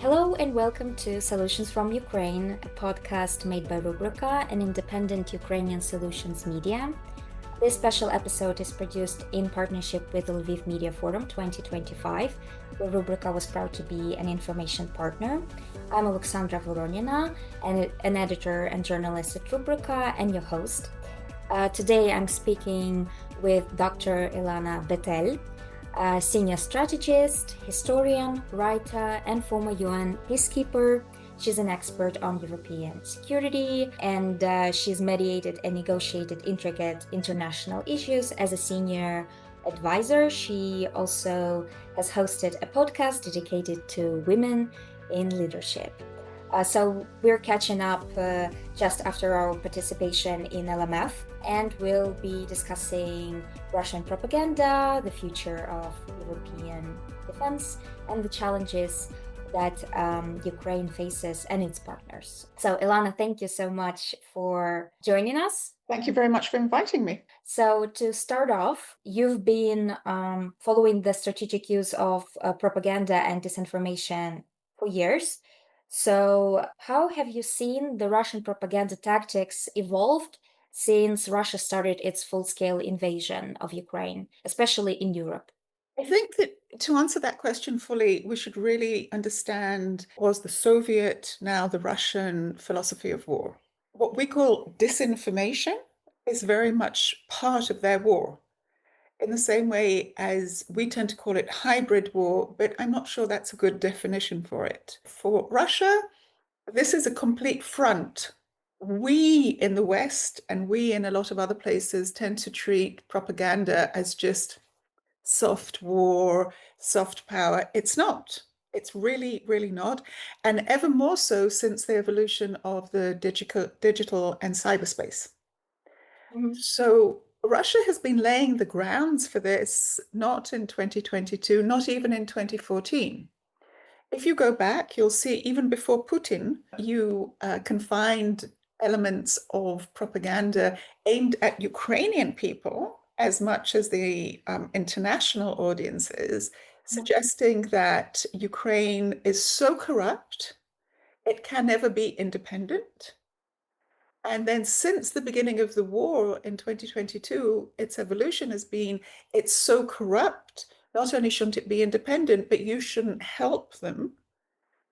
Hello and welcome to Solutions from Ukraine, a podcast made by Rubrika, an independent Ukrainian solutions media. This special episode is produced in partnership with the Lviv Media Forum 2025, where Rubrika was proud to be an information partner. I'm Oleksandra Voronina, an editor and journalist at Rubrika and your host. Today I'm speaking with Dr. Ilana Bet-El, a senior strategist, historian, writer, and former UN peacekeeper. She's an expert on European security, and she's mediated and negotiated intricate international issues as a senior advisor. She also has hosted a podcast dedicated to women in leadership. So we're catching up just after our participation in LMF, and we'll be discussing Russian propaganda, the future of European defense, and the challenges that Ukraine faces and its partners. So Ilana, thank you so much for joining us. Thank you very much for inviting me. So to start off, you've been following the strategic use of propaganda and disinformation for years. So how have you seen the Russian propaganda tactics evolved since Russia started its full-scale invasion of Ukraine, especially in Europe? I think that to answer that question fully, we should really understand was the Soviet, now the Russian philosophy of war. What we call disinformation is very much part of their war, in the same way as we tend to call it hybrid war, but I'm not sure that's a good definition for it. For Russia, this is a complete front. We in the West and we in a lot of other places tend to treat propaganda as just soft war, soft power. It's not. It's really, really not. And ever more so since the evolution of the digital and cyberspace. Mhm. So Russia has been laying the grounds for this, not in 2022, not even in 2014. If you go back, you'll see even before Putin, you can find elements of propaganda aimed at Ukrainian people as much as the international audiences, suggesting that Ukraine is so corrupt, it can never be independent. And then since the beginning of the war in 2022, its evolution has been it's so corrupt, not only shouldn't it be independent, but you shouldn't help them.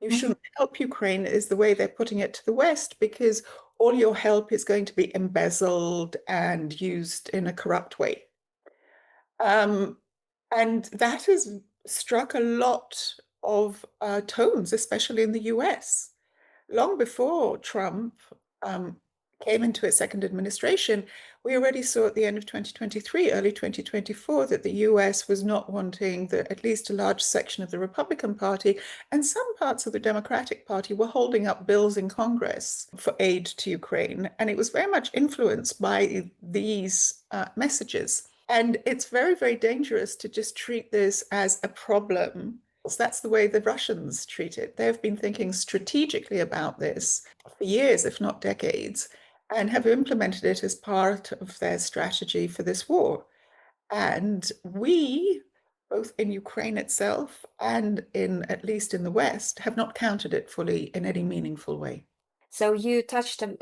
You Mhm. shouldn't help Ukraine, is the way they're putting it to the West, because all your help is going to be embezzled and used in a corrupt way. Um, and that has struck a lot of tones, especially in the US. Long before Trump um, came into his second administration, we already saw at the end of 2023, early 2024, that the US was not wanting at least a large section of the Republican Party and some parts of the Democratic Party were holding up bills in Congress for aid to Ukraine. And it was very much influenced by these messages. And it's very, very dangerous to just treat this as a problem. So that's the way the Russians treat it. They've been thinking strategically about this for years, if not decades, and have implemented it as part of their strategy for this war. And we, both in Ukraine itself and at least in the West, have not countered it fully in any meaningful way. So you touched on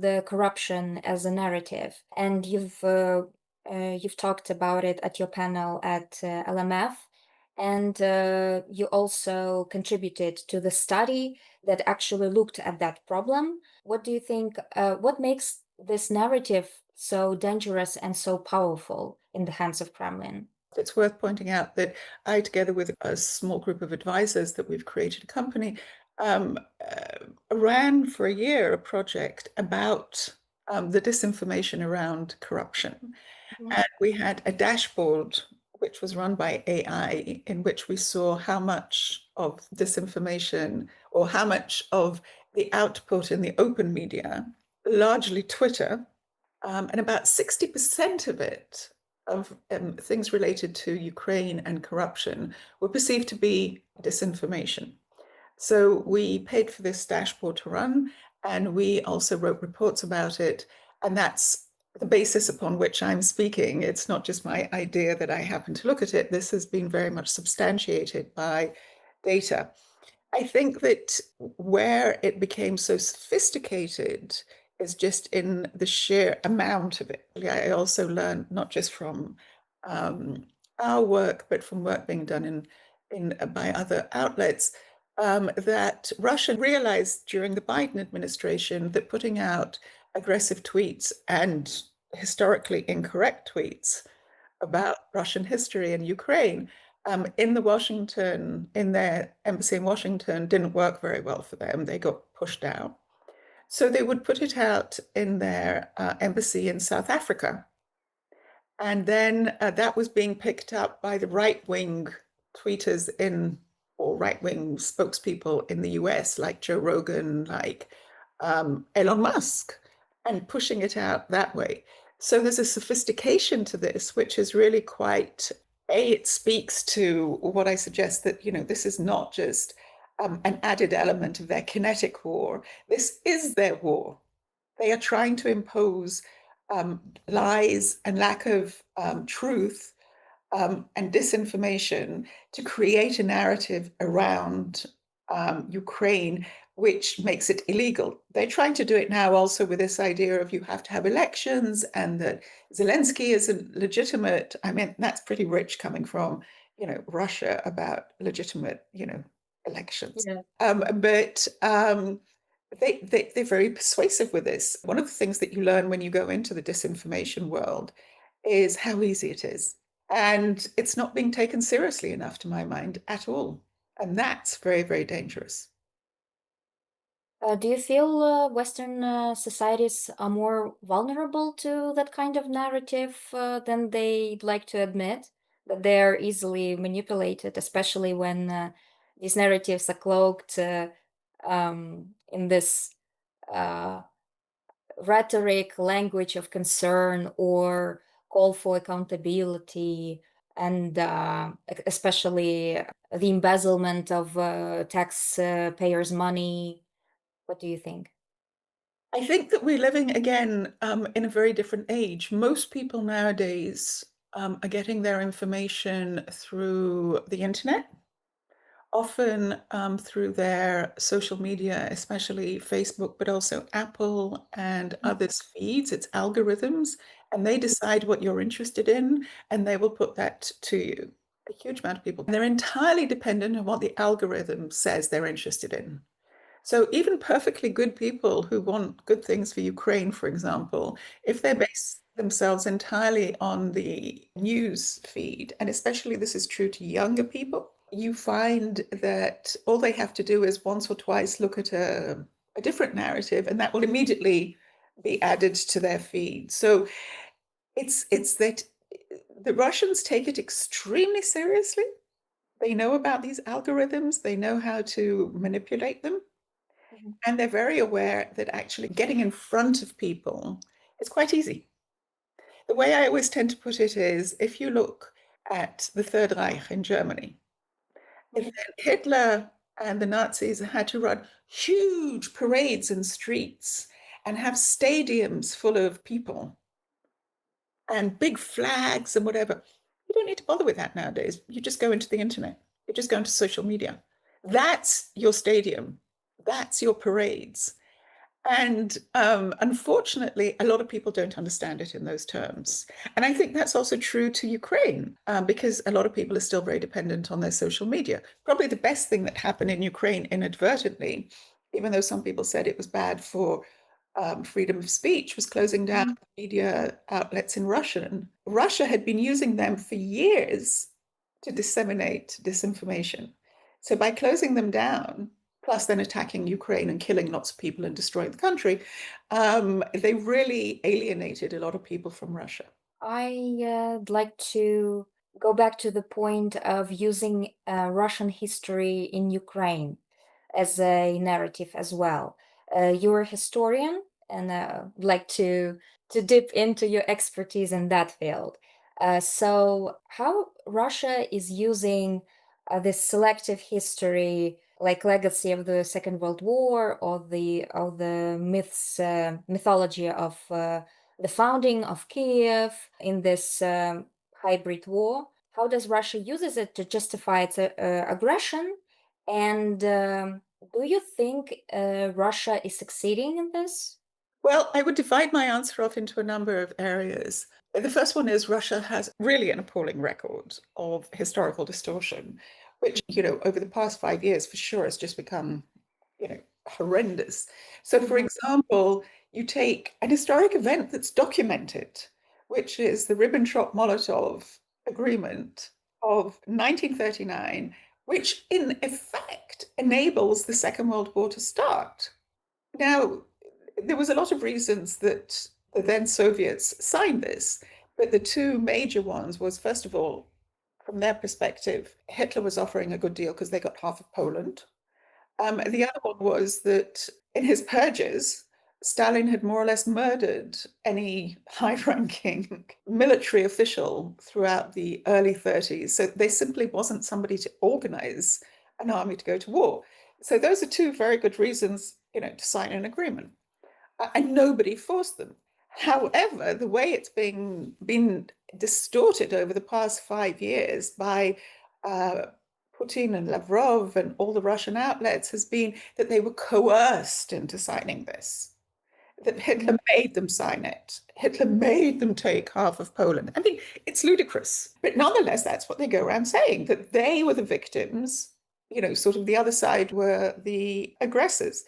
the corruption as a narrative, and you've talked about it at your panel at LMF, and you also contributed to the study that actually looked at that problem. What do you think? What makes this narrative so dangerous and so powerful in the hands of Kremlin? It's worth pointing out that I, together with a small group of advisors that we've created a company, ran for a year a project about the disinformation around corruption. Mhm. And we had a dashboard which was run by AI in which we saw how much of disinformation or how much of the output in the open media, largely Twitter, and about 60% of it, of things related to Ukraine and corruption, were perceived to be disinformation. So we paid for this dashboard to run, and we also wrote reports about it. And that's the basis upon which I'm speaking. It's not just my idea that I happen to look at it. This has been very much substantiated by data. I think that where it became so sophisticated is just in the sheer amount of it. I also learned not just from um, our work, but from work being done in by other outlets, that Russia realized during the Biden administration that putting out aggressive tweets and historically incorrect tweets about Russian history in Ukraine in their embassy in Washington, didn't work very well for them. They got pushed out. So they would put it out in their embassy in South Africa. And then that was being picked up by the right-wing tweeters or right-wing spokespeople in the US, like Joe Rogan, like Elon Musk, and pushing it out that way. So there's a sophistication to this, which is really quite, it speaks to what I suggest that, this is not just an added element of their kinetic war. This is their war. They are trying to impose lies and lack of truth and disinformation to create a narrative around Ukraine, which makes it illegal. They're trying to do it now also with this idea of you have to have elections and that Zelensky is a legitimate. I mean, that's pretty rich coming from, Russia about legitimate, elections. Yeah. But they're very persuasive with this. One of the things that you learn when you go into the disinformation world is how easy it is. And it's not being taken seriously enough, to my mind, at all. And that's very, very dangerous. Do you feel Western societies are more vulnerable to that kind of narrative than they'd like to admit? That they're easily manipulated, especially when these narratives are cloaked in this uh, rhetoric, language of concern, or call for accountability, and especially the embezzlement of taxpayers' money. What do you think? I think that we're living again in a very different age. Most people nowadays are getting their information through the internet, often through their social media, especially Facebook, but also Apple and others' feeds. It's algorithms, and they decide what you're interested in, and they will put that to you. A huge amount of people. And they're entirely dependent on what the algorithm says they're interested in. So even perfectly good people who want good things for Ukraine, for example, if they base themselves entirely on the news feed, and especially this is true to younger people, you find that all they have to do is once or twice look at a different narrative, and that will immediately be added to their feed. So it's that the Russians take it extremely seriously. They know about these algorithms, they know how to manipulate them. Mhm. And they're very aware that actually getting in front of people is quite easy. The way I always tend to put it is if you look at the Third Reich in Germany, if Mhm. Hitler and the Nazis had to run huge parades in streets and have stadiums full of people and big flags and whatever, you don't need to bother with that nowadays. You just go into the internet, you just go into social media. That's your stadium, that's your parades. And unfortunately, a lot of people don't understand it in those terms. And I think that's also true to Ukraine, because a lot of people are still very dependent on their social media. Probably the best thing that happened in Ukraine inadvertently, even though some people said it was bad for freedom of speech, was closing down Mhm. media outlets in Russian. Russia had been using them for years to disseminate disinformation. So by closing them down, plus then attacking Ukraine and killing lots of people and destroying the country, they really alienated a lot of people from Russia. I'd like to go back to the point of using Russian history in Ukraine as a narrative as well. You're a historian, and like to dip into your expertise in that field. So, how Russia is using this selective history, like legacy of the Second World War, or the mythology of the founding of Kiev in this hybrid war. How does Russia uses it to justify its aggression And do you think Russia is succeeding in this? Well, I would divide my answer off into a number of areas. The first one is Russia has really an appalling record of historical distortion, which, over the past 5 years for sure has just become, horrendous. So, for Mhm. example, you take an historic event that's documented, which is the Ribbentrop-Molotov Agreement of 1939, which in effect enables the Second World War to start. Now, there was a lot of reasons that the then Soviets signed this, but the two major ones was, first of all, from their perspective, Hitler was offering a good deal because they got half of Poland. The other one was that in his purges, Stalin had more or less murdered any high-ranking military official throughout the early 30s. So there simply wasn't somebody to organize an army to go to war. So those are two very good reasons, to sign an agreement. And nobody forced them. However, the way it's been distorted over the past 5 years by uh, Putin and Lavrov and all the Russian outlets has been that they were coerced into signing this, that Hitler made them sign it. Hitler made them take half of Poland. I mean, it's ludicrous. But nonetheless, that's what they go around saying, that they were the victims, sort of the other side were the aggressors.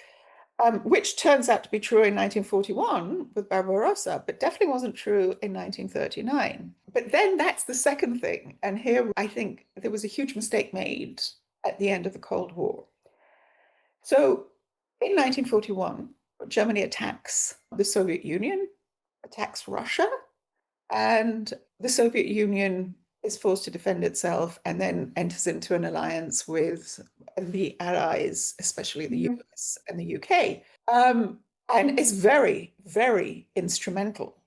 Which turns out to be true in 1941 with Barbarossa, but definitely wasn't true in 1939. But then that's the second thing. And here I think there was a huge mistake made at the end of the Cold War. So in 1941, Germany attacks the Soviet Union, attacks Russia, and the Soviet Union is forced to defend itself and then enters into an alliance with the Allies, especially the Mhm. US and the UK, and is very, very instrumental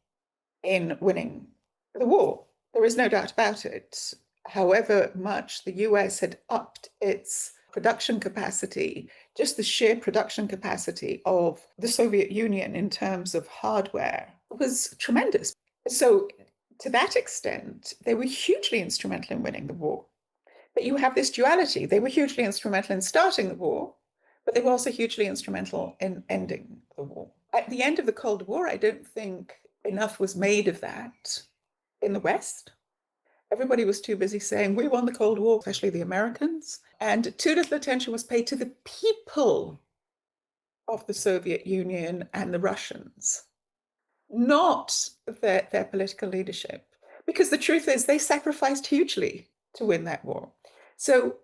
in winning the war. There is no doubt about it. However much the US had upped its production capacity, just the sheer production capacity of the Soviet Union in terms of hardware was tremendous. So, to that extent, they were hugely instrumental in winning the war. But you have this duality. They were hugely instrumental in starting the war, but they were also hugely instrumental in ending the war. At the end of the Cold War, I don't think enough was made of that in the West. Everybody was too busy saying, we won the Cold War, especially the Americans. And too little attention was paid to the people of the Soviet Union and the Russians, not their political leadership. Because the truth is, they sacrificed hugely to win that war. So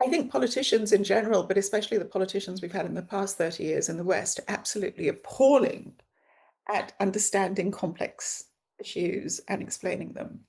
I think politicians in general, but especially the politicians we've had in the past 30 years in the West, are absolutely appalling at understanding complex issues and explaining them.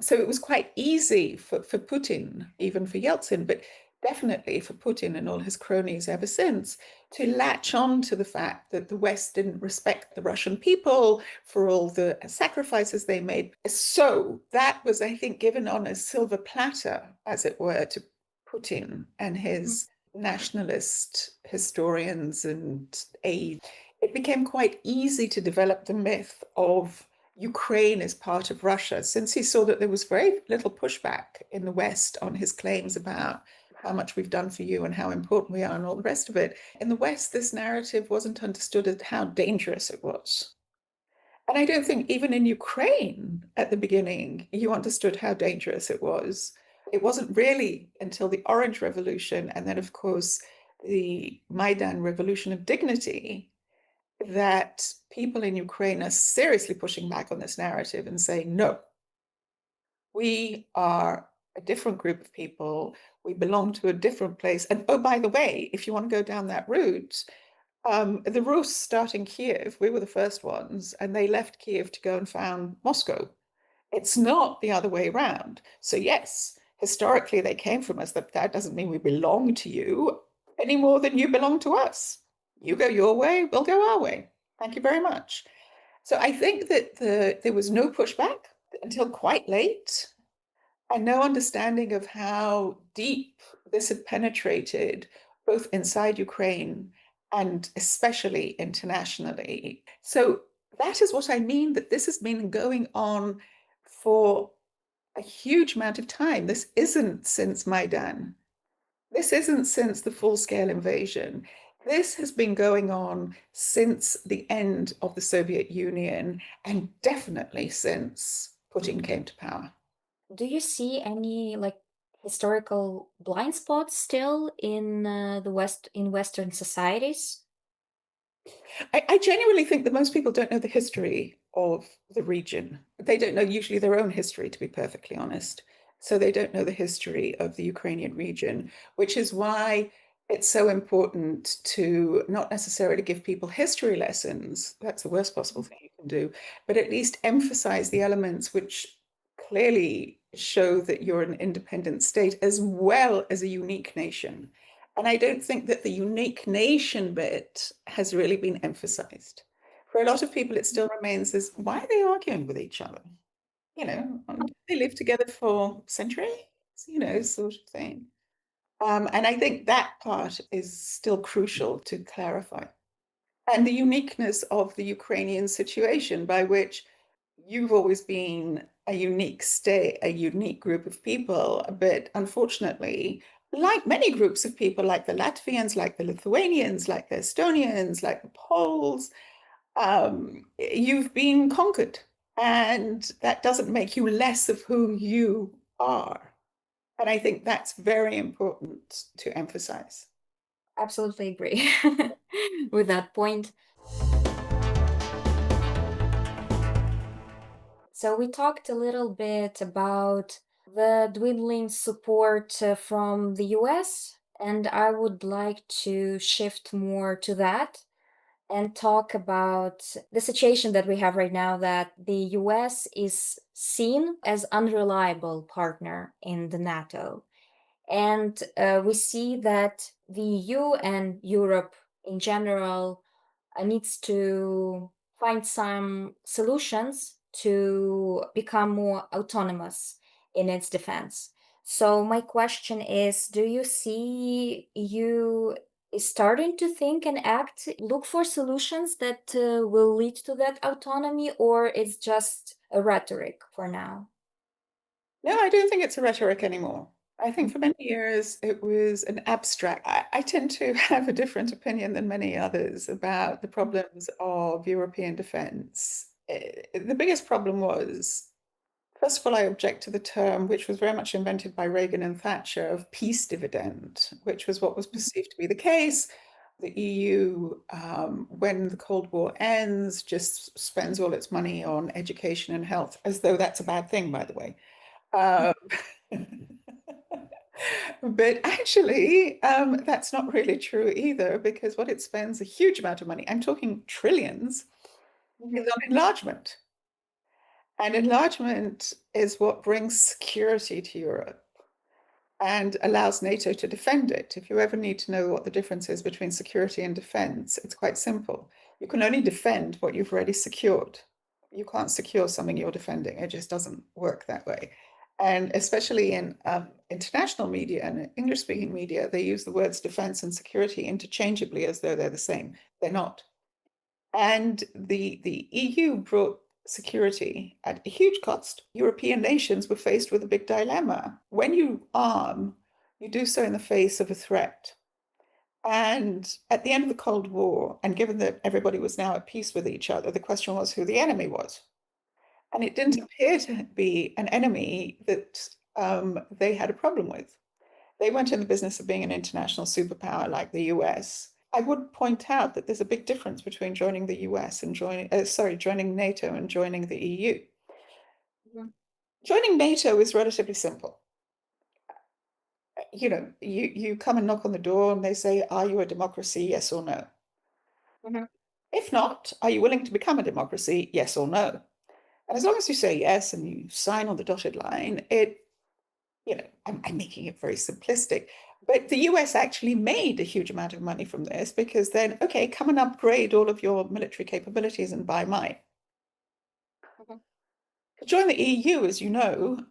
So it was quite easy for Putin, even for Yeltsin, but definitely for Putin and all his cronies ever since, to latch on to the fact that the West didn't respect the Russian people for all the sacrifices they made. So that was, I think, given on a silver platter, as it were, to Putin and his nationalist historians and aides. It became quite easy to develop the myth of Ukraine as part of Russia, since he saw that there was very little pushback in the West on his claims about how much we've done for you and how important we are and all the rest of it. In the West, this narrative wasn't understood as how dangerous it was. And I don't think even in Ukraine at the beginning, you understood how dangerous it was. It wasn't really until the Orange Revolution and then, of course, the Maidan Revolution of Dignity that people in Ukraine are seriously pushing back on this narrative and saying, no, we are a different group of people. We belong to a different place. And oh, by the way, if you want to go down that route, the Rus starting Kiev, we were the first ones, and they left Kiev to go and found Moscow. It's not the other way around. So, yes, historically they came from us. That doesn't mean we belong to you any more than you belong to us. You go your way, we'll go our way. Thank you very much. So I think that there was no pushback until quite late, and no understanding of how deep this had penetrated both inside Ukraine and especially internationally. So that is what I mean, that this has been going on for a huge amount of time. This isn't since Maidan. This isn't since the full-scale invasion. This has been going on since the end of the Soviet Union and definitely since Putin came to power. Do you see any like historical blind spots still in the West in Western societies? I genuinely think that most people don't know the history of the region. They don't know usually their own history, to be perfectly honest. So they don't know the history of the Ukrainian region, which is why it's so important to not necessarily give people history lessons. That's the worst possible thing you can do, but at least emphasize the elements which clearly show that you're an independent state as well as a unique nation. And I don't think that the unique nation bit has really been emphasized. For a lot of people, it still remains as why are they arguing with each other? And they live together for centuries, sort of thing. And I think that part is still crucial to clarify. And the uniqueness of the Ukrainian situation, by which you've always been a unique state, a unique group of people, but unfortunately, like many groups of people, like the Latvians, like the Lithuanians, like the Estonians, like the Poles, you've been conquered. And that doesn't make you less of who you are. And I think that's very important to emphasize. Absolutely agree with that point. So we talked a little bit about the dwindling support from the US, and I would like to shift more to that and talk about the situation that we have right now, that the US is seen as unreliable partner in the NATO. And we see that the EU and Europe in general needs to find some solutions to become more autonomous in its defense. So my question is, do you see EU is starting to think and act, look for solutions that will lead to that autonomy, or it's just a rhetoric for now? No, I don't think it's a rhetoric anymore. I think for many years it was an abstract. I tend to have a different opinion than many others about the problems of European defense. The biggest problem was, first of all, I object to the term, which was very much invented by Reagan and Thatcher, of peace dividend, which was what was perceived to be the case. The EU, when the Cold War ends, just spends all its money on education and health, as though that's a bad thing, by the way. Um, but actually, that's not really true either, because what it spends a huge amount of money, I'm talking trillions, is Mhm. on enlargement. And enlargement is what brings security to Europe and allows NATO to defend it. If you ever need to know what the difference is between security and defense, it's quite simple. You can only defend what you've already secured. You can't secure something you're defending. It just doesn't work that way. And especially in international media and English-speaking media, they use the words defense and security interchangeably as though they're the same. They're not. And the EU brought security at a huge cost. European nations were faced with a big dilemma. When you arm, you do so in the face of a threat. And at the end of the Cold War, and given that everybody was now at peace with each other, the question was who the enemy was. And it didn't appear to be an enemy that they had a problem with. They weren't in the business of being an international superpower like the US. I would point out that there's a big difference between joining the US and joining NATO and joining the EU. Mhm. Joining NATO is relatively simple. You come and knock on the door and they say, are you a democracy? Yes or no. Mhm. If not, are you willing to become a democracy? Yes or no. And as long as you say yes and you sign on the dotted line, I'm making it very simplistic, but the US actually made a huge amount of money from this because then, okay, come and upgrade all of your military capabilities and buy mine. Mhm. To join the EU, as you know,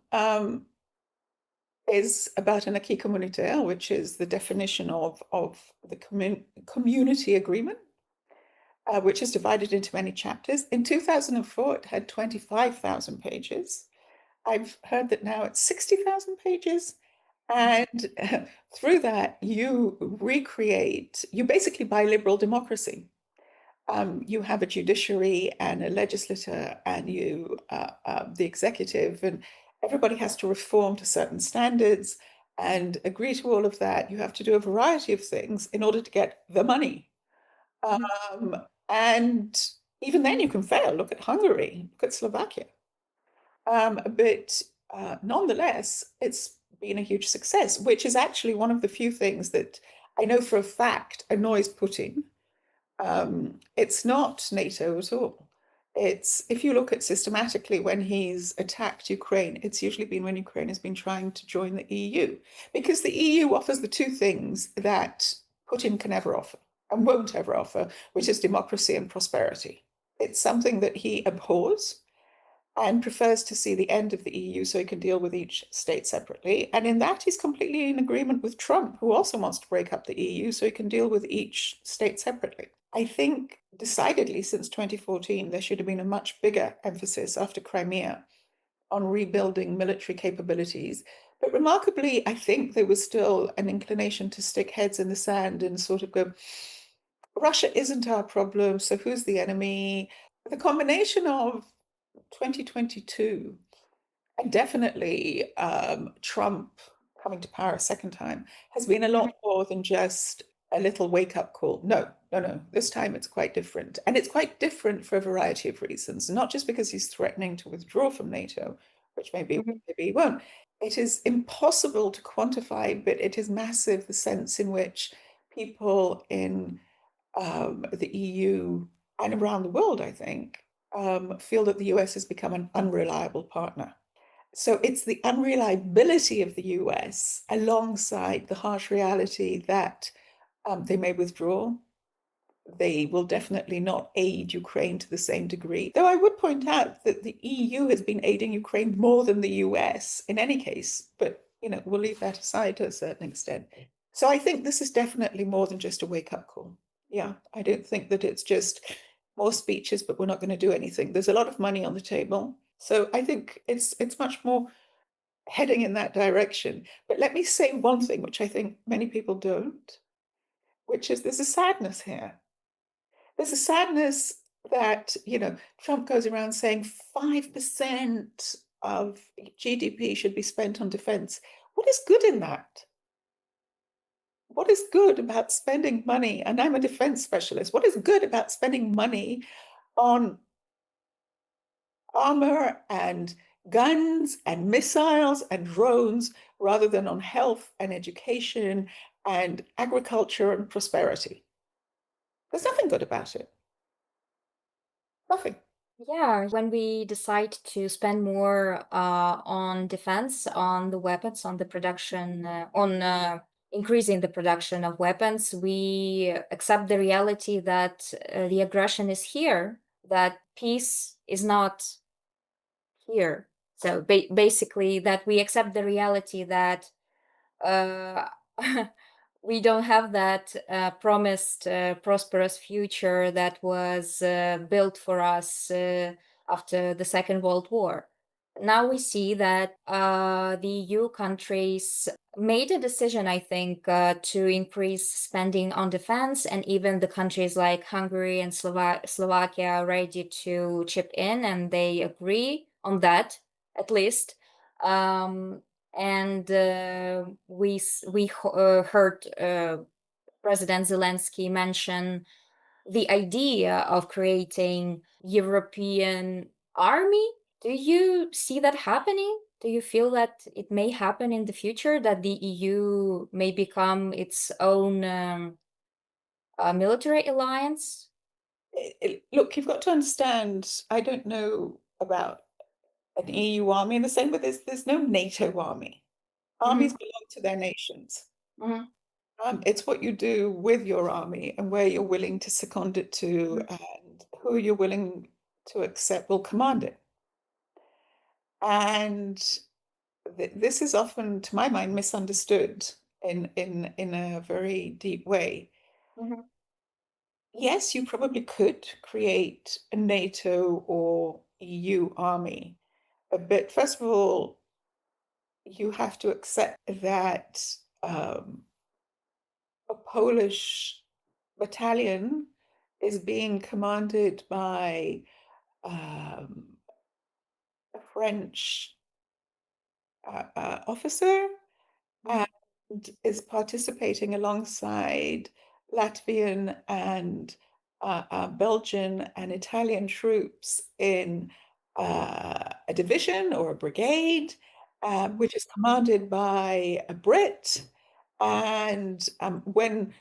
is about an acquis communautaire, which is the definition of the community agreement, which is divided into many chapters. In 2004, it had 25,000 pages. I've heard that now it's 60,000 pages. And through that, you basically buy liberal democracy. You have a judiciary and a legislature and the executive, and everybody has to reform to certain standards and agree to all of that. You have to do a variety of things in order to get the money. Mhm. Um, and even then you can fail. Look at Hungary, look at Slovakia. But nonetheless, it's been a huge success, which is actually one of the few things that I know for a fact annoys Putin. It's not NATO at all. It's if you look at systematically when he's attacked Ukraine, it's usually been when Ukraine has been trying to join the EU, because the EU offers the two things that Putin can never offer and won't ever offer, which is democracy and prosperity. It's something that he abhors and prefers to see the end of the EU so he can deal with each state separately. And in that, he's completely in agreement with Trump, who also wants to break up the EU so he can deal with each state separately. I think decidedly since 2014, there should have been a much bigger emphasis after Crimea on rebuilding military capabilities. But remarkably, I think there was still an inclination to stick heads in the sand and sort of go, Russia isn't our problem, so who's the enemy? The combination of 2022 and definitely Trump coming to power a second time has been a lot more than just a little wake-up call. No, no, no. This time it's quite different. And it's quite different for a variety of reasons, not just because he's threatening to withdraw from NATO, which Mhm. maybe he won't. It is impossible to quantify, but it is massive, the sense in which people in the EU and around the world, I think, feel that the US has become an unreliable partner. So it's the unreliability of the US alongside the harsh reality that they may withdraw. They will definitely not aid Ukraine to the same degree. Though I would point out that the EU has been aiding Ukraine more than the US in any case, but we'll leave that aside to a certain extent. So I think this is definitely more than just a wake-up call. Yeah, I don't think that it's just more speeches, but we're not going to do anything. There's a lot of money on the table. So I think it's much more heading in that direction. But let me say one thing, which I think many people don't, which is there's a sadness here. There's a sadness that, Trump goes around saying 5% of GDP should be spent on defense. What is good in that? What is good about spending money? And I'm a defense specialist. What is good about spending money on armor and guns and missiles and drones rather than on health and education and agriculture and prosperity? There's nothing good about it. Nothing. Yeah, when we decide to spend more on defense, on the weapons, on the production, on increasing the production of weapons, we accept the reality that the aggression is here, that peace is not here. So basically, that we accept the reality that uh, we don't have that promised prosperous future that was built for us after the Second World War. Now we see that the EU countries made a decision, I think, to increase spending on defense, and even the countries like Hungary and Slovakia are ready to chip in, and they agree on that, at least. Um, and heard President Zelensky mention the idea of creating European army. Do you see that happening? Do you feel that it may happen in the future that the EU may become its own military alliance? Look, you've got to understand, I don't know about an EU army in the same way there's no NATO army. Armies Hmm. belong to their nations. Hmm. It's what you do with your army and where you're willing to second it to and who you're willing to accept will command it. And this is often, to my mind, misunderstood in a very deep way. Hmm. Yes, you probably could create a NATO or EU army, but first of all, you have to accept that a Polish battalion is being commanded by um, a French officer and is participating alongside Latvian and Belgian and Italian troops in a division or a brigade, which is commanded by a Brit. And when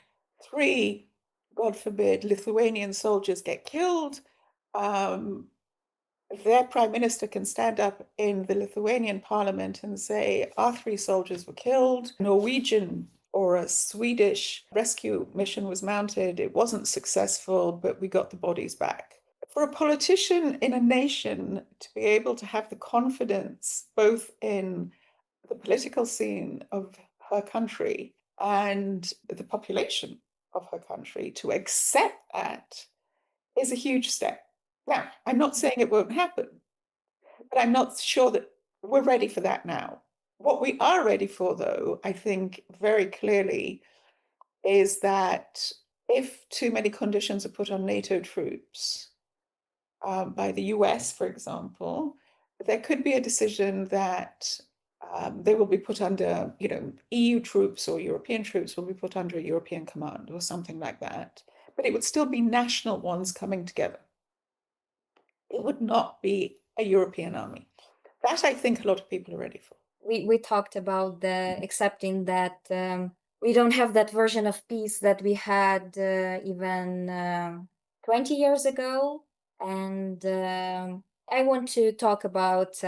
three, God forbid, Lithuanian soldiers get killed, um, their prime minister can stand up in the Lithuanian parliament and say, our three soldiers were killed. Norwegian or a Swedish rescue mission was mounted. It wasn't successful, but we got the bodies back. For a politician in a nation to be able to have the confidence both in the political scene of her country and the population of her country to accept that is a huge step. Now, I'm not saying it won't happen, but I'm not sure that we're ready for that now. What we are ready for, though, I think very clearly, is that if too many conditions are put on NATO troops by the US, for example, there could be a decision that they will be put under, EU troops or European troops will be put under a European command or something like that. But it would still be national ones coming together. It would not be a European army. That I think a lot of people are ready for. We talked about the accepting that we don't have that version of peace that we had even 20 years ago. And I want to talk about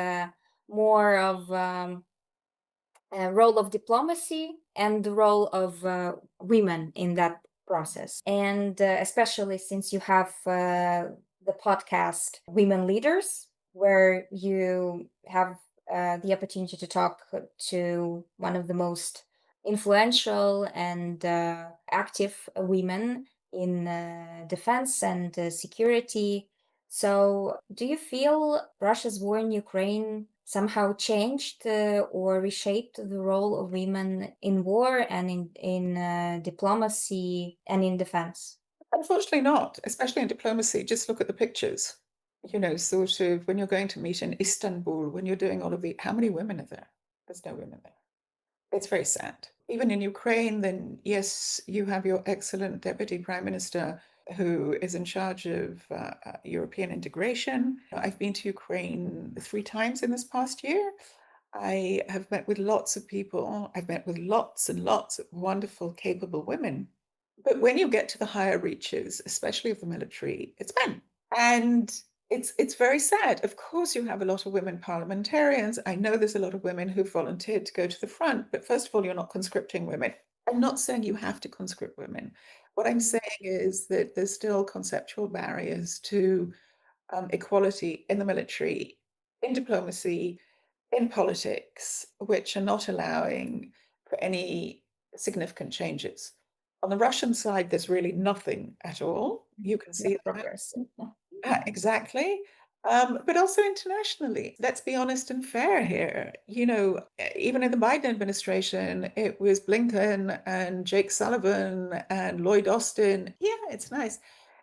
more of role of diplomacy and the role of women in that process. And especially since you have the podcast Women Leaders, where you have the opportunity to talk to one of the most influential and active women in defense and security. So, do you feel Russia's war in Ukraine somehow changed or reshaped the role of women in war and in diplomacy and in defense? Unfortunately not, especially in diplomacy. Just look at the pictures. Sort of when you're going to meet in Istanbul, when you're doing all of the, how many women are there? There's no women there. It's very sad. Even in Ukraine, then yes, you have your excellent deputy prime minister who is in charge of European integration. I've been to Ukraine 3 times in this past year. I have met with lots of people. I've met with lots and lots of wonderful, capable women. But when you get to the higher reaches, especially of the military, it's men. And it's very sad. Of course, you have a lot of women parliamentarians. I know there's a lot of women who've volunteered to go to the front, but first of all, you're not conscripting women. I'm not saying you have to conscript women. What I'm saying is that there's still conceptual barriers to equality in the military, in diplomacy, in politics, which are not allowing for any significant changes. On the Russian side, there's really nothing at all. You can No see that. progress. Exactly. But also internationally, let's be honest and fair here. Even in the Biden administration, it was Blinken and Jake Sullivan and Lloyd Austin. Yeah, it's nice.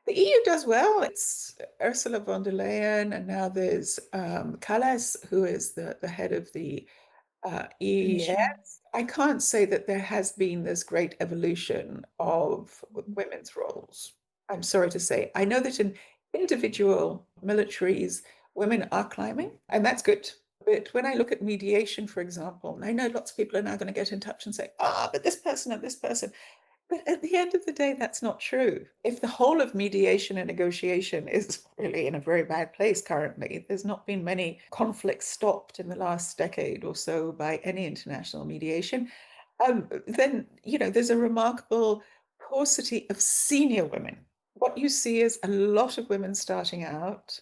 The EU does well. It's Ursula von der Leyen, and now there's Kallas, who is the head of the EES. I can't say that there has been this great evolution of women's roles. I'm sorry to say. I know that in individual militaries, women are climbing, and that's good. But when I look at mediation, for example, and I know lots of people are now going to get in touch and say, but this person and this person. But at the end of the day, that's not true. If the whole of mediation and negotiation is really in a very bad place currently, there's not been many conflicts stopped in the last decade or so by any international mediation, then, there's a remarkable paucity of senior women. What you see is a lot of women starting out,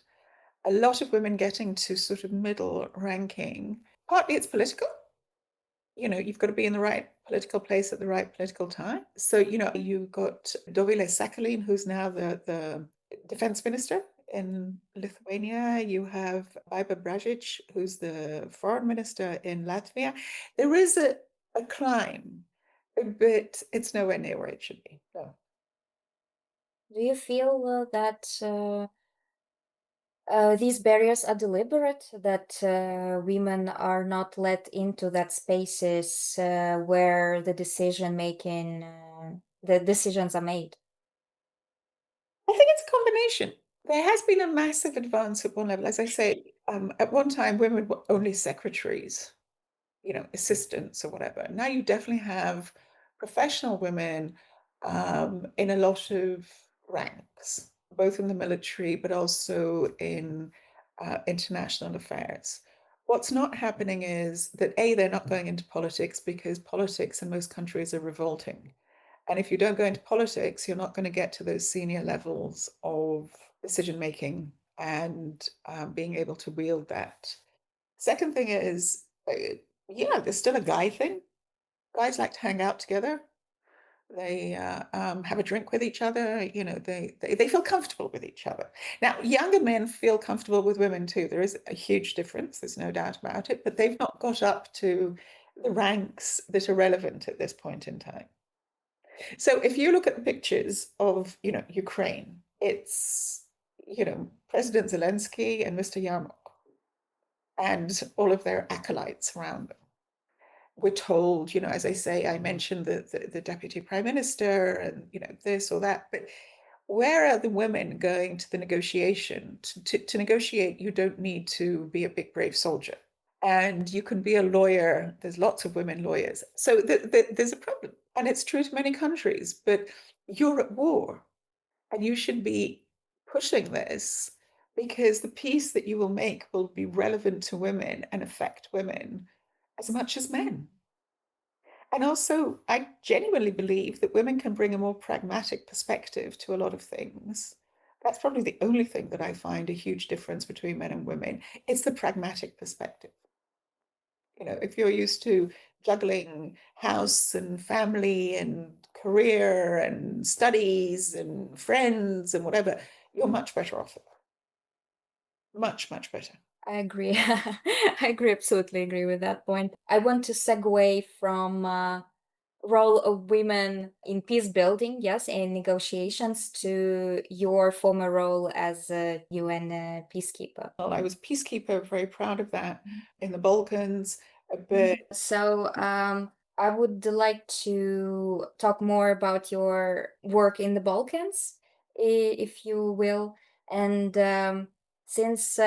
a lot of women getting to sort of middle ranking. Partly it's political. You've got to be in the right political place at the right political time. So, you've got Dovile Sakhalin, who's now the defense minister in Lithuania. You have Baiba Bražic, who's the foreign minister in Latvia. There is a climb, but it's nowhere near where it should be. No. Do you feel that these barriers are deliberate, that women are not let into that spaces where the decisions are made? I think it's a combination. There has been a massive advance at one level. As I say, at one time, women were only secretaries, assistants or whatever. Now you definitely have professional women in a lot of ranks, both in the military, but also in international affairs. What's not happening is that A, they're not going into politics because politics in most countries are revolting. And if you don't go into politics, you're not going to get to those senior levels of decision making and being able to wield that. Second thing is, yeah, there's still a guy thing. Guys like to hang out together. They have a drink with each other. They feel comfortable with each other. Now, younger men feel comfortable with women too. There is a huge difference. There's no doubt about it. But they've not got up to the ranks that are relevant at this point in time. So if you look at the pictures of, Ukraine, it's, President Zelensky and Mr. Yarmuk and all of their acolytes around them. We're told, as I say, I mentioned the deputy prime minister and, this or that, but where are the women going to the negotiation? To negotiate, you don't need to be a big, brave soldier. And you can be a lawyer. There's lots of women lawyers. So there's a problem. And it's true to many countries, but you're at war and you should be pushing this because the peace that you will make will be relevant to women and affect women as much as men. And also, I genuinely believe that women can bring a more pragmatic perspective to a lot of things. That's probably the only thing that I find a huge difference between men and women. It's the pragmatic perspective. If you're used to juggling house and family and career and studies and friends and whatever, you're much better off. Much, much better. I agree. I agree, absolutely agree with that point. I want to segue from role of women in peace building, yes, in negotiations, to your former role as a UN peacekeeper. Well, I was peacekeeper, very proud of that in the Balkans, but So, I would like to talk more about your work in the Balkans, if you will. And since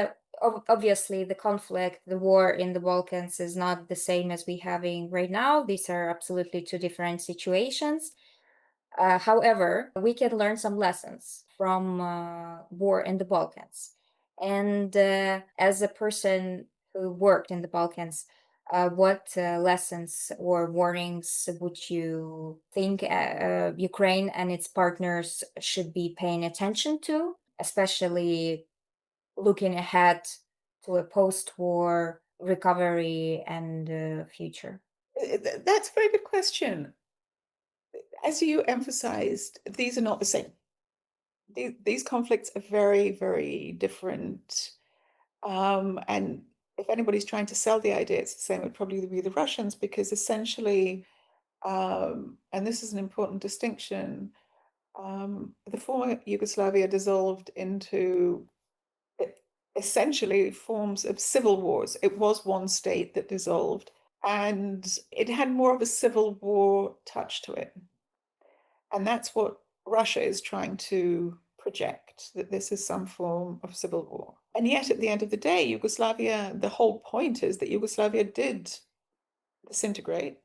obviously the conflict, the war in the Balkans is not the same as we having right now. These are absolutely two different situations. However, we can learn some lessons from war in the Balkans. And as a person who worked in the Balkans, what lessons or warnings would you think Ukraine and its partners should be paying attention to, especially looking ahead to a post-war recovery and future? that's a very good question. As you emphasized, these are not the same. These conflicts are very, very different. And if anybody's trying to sell the idea, it's the same, it would probably be the Russians, because essentially, and this is an important distinction, the former Yugoslavia dissolved into essentially forms of civil wars. It was one state that dissolved, and it had more of a civil war touch to it. And that's what Russia is trying to project, that this is some form of civil war. And yet, at the end of the day, Yugoslavia, the whole point is that Yugoslavia did disintegrate,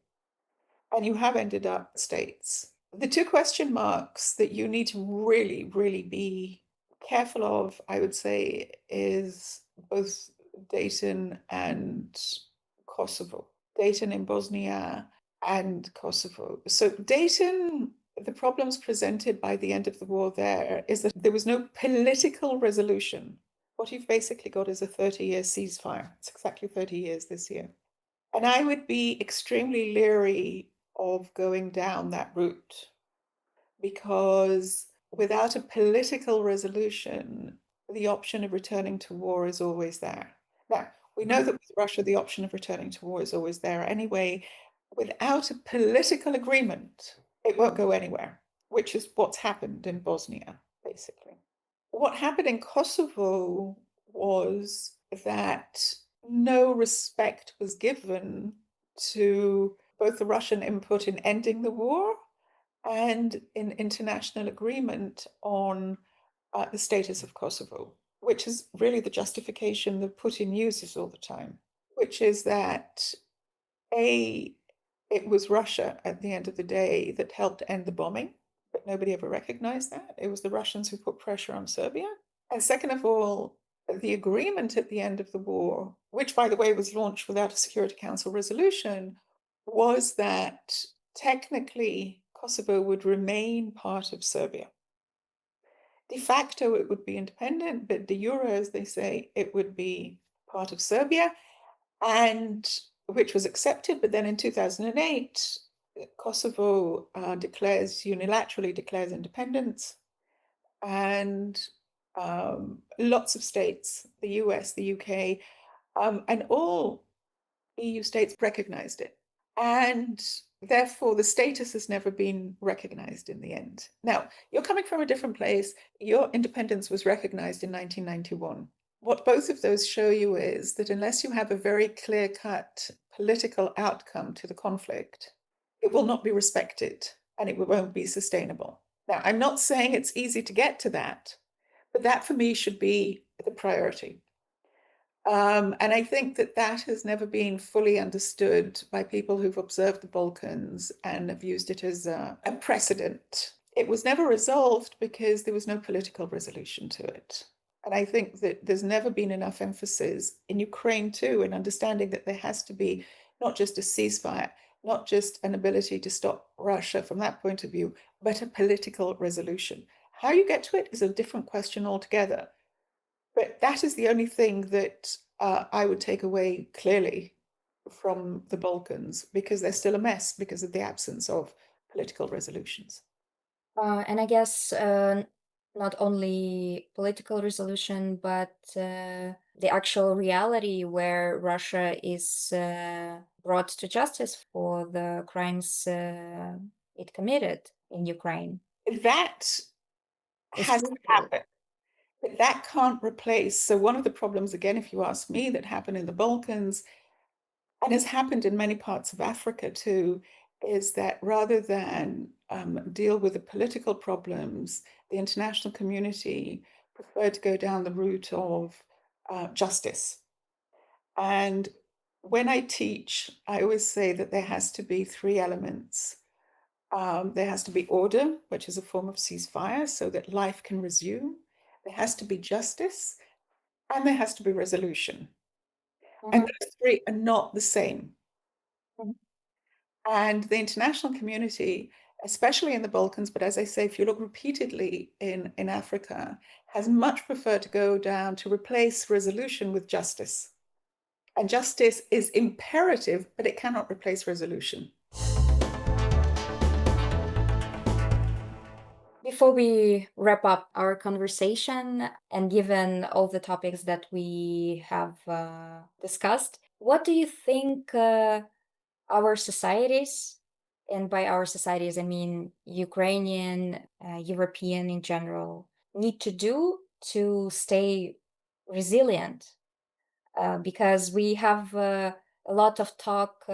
and you have ended up states. The two question marks that you need to really, really be careful of, I would say, is both Dayton and Kosovo. Dayton in Bosnia and Kosovo. So Dayton, the problems presented by the end of the war there is that there was no political resolution. What you've basically got is a 30-year ceasefire. It's exactly 30 years this year. And I would be extremely leery of going down that route because without a political resolution, the option of returning to war is always there. Now, we know Mhm. that with Russia, the option of returning to war is always there anyway. Without a political agreement, it won't go anywhere, which is what's happened in Bosnia, basically. What happened in Kosovo was that no respect was given to both the Russian input in ending the war and in international agreement on the status of Kosovo, which is really the justification that Putin uses all the time, which is that A, it was Russia at the end of the day that helped end the bombing, but nobody ever recognized that. It was the Russians who put pressure on Serbia. And second of all, the agreement at the end of the war, which by the way was launched without a Security Council resolution, was that technically Kosovo would remain part of Serbia. De facto, it would be independent, but de jure, as they say, it would be part of Serbia, and which was accepted. But then in 2008, Kosovo unilaterally declares independence, and lots of states, the US, the UK, and all EU states recognized it. And therefore, the status has never been recognized in the end. Now, you're coming from a different place. Your independence was recognized in 1991. What both of those show you is that unless you have a very clear-cut political outcome to the conflict, it will not be respected and it won't be sustainable. Now, I'm not saying it's easy to get to that, but that for me should be the priority. And I think that that has never been fully understood by people who've observed the Balkans and have used it as a precedent. It was never resolved because there was no political resolution to it. And I think that there's never been enough emphasis in Ukraine too, in understanding that there has to be not just a ceasefire, not just an ability to stop Russia from that point of view, but a political resolution. How you get to it is a different question altogether. But that is the only thing that I would take away clearly from the Balkans, because they're still a mess because of the absence of political resolutions. And I guess not only political resolution, but the actual reality where Russia is brought to justice for the crimes it committed in Ukraine That is has crucial. happened, but that can't replace. So, one of the problems, again, if you ask me, that happened in the Balkans and has happened in many parts of Africa too, is that rather than deal with the political problems, the international community preferred to go down the route of justice. And when I teach, I always say that there has to be three elements. There has to be order, which is a form of ceasefire, so that life can resume. There has to be justice, and there has to be resolution. And Mhm. those three are not the same. Mhm. And the international community, especially in the Balkans, but as I say, if you look repeatedly in Africa, has much preferred to go down to replace resolution with justice. And justice is imperative, but it cannot replace resolution. Before we wrap up our conversation, and given all the topics that we have discussed, what do you think our societies, and by our societies, I mean Ukrainian, European in general, need to do to stay resilient? Because we have a lot of talk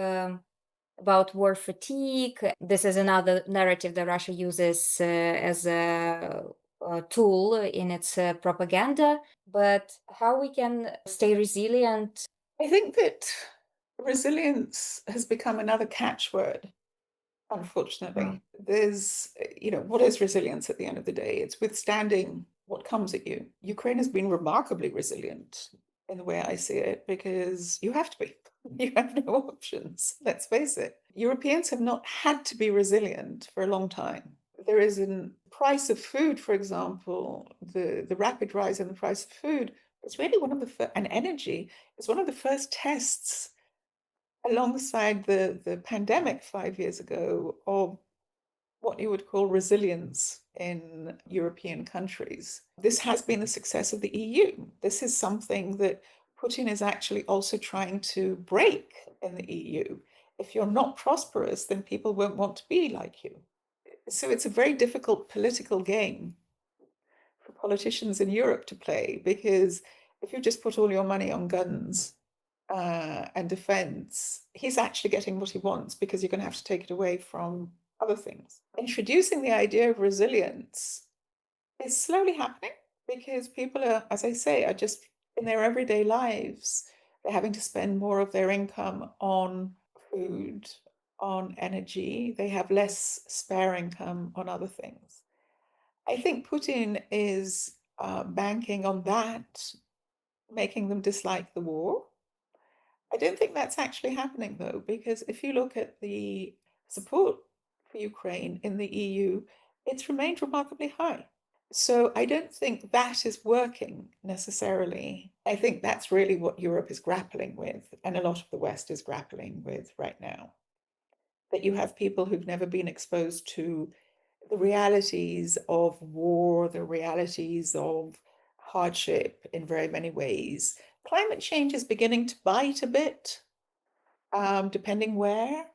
about war fatigue. This is another narrative that Russia uses as a tool in its propaganda. But how we can stay resilient? I think that resilience has become another catchword, Mm. unfortunately. What is resilience at the end of the day? It's withstanding what comes at you. Ukraine has been remarkably resilient in the way I see it because you have to be. You have no options. Let's face it. Europeans have not had to be resilient for a long time. There is a price of food, for example, the rapid rise in the price of food is really one of and energy is one of the first tests alongside the pandemic 5 years ago of what you would call resilience in European countries. This has been the success of the EU. This is something that Putin is actually also trying to break in the EU. If you're not prosperous, then people won't want to be like you. So it's a very difficult political game for politicians in Europe to play, because if you just put all your money on guns and defense, he's actually getting what he wants, because you're going to have to take it away from other things. Introducing the idea of resilience is slowly happening, because people are, as I say, are just in their everyday lives, they're having to spend more of their income on food, on energy. They have less spare income on other things. I think Putin is banking on that, making them dislike the war. I don't think that's actually happening, though, because if you look at the support for Ukraine in the EU, it's remained remarkably high. So I don't think that is working necessarily. I think that's really what Europe is grappling with, and a lot of the West is grappling with right now. That you have people who've never been exposed to the realities of war, the realities of hardship in very many ways. Climate change is beginning to bite a bit, depending where.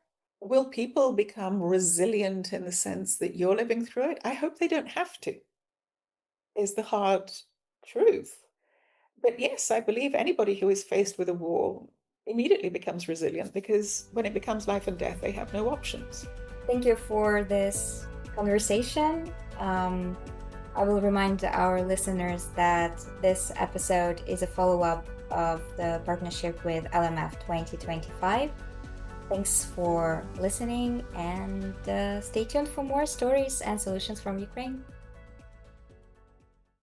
Will people become resilient in the sense that you're living through it? I hope they don't have to, is the hard truth. But yes, I believe anybody who is faced with a war immediately becomes resilient, because when it becomes life and death, they have no options. Thank you for this conversation. I will remind our listeners that this episode is a follow-up of the partnership with LMF 2025. Thanks for listening, and stay tuned for more stories and solutions from Ukraine.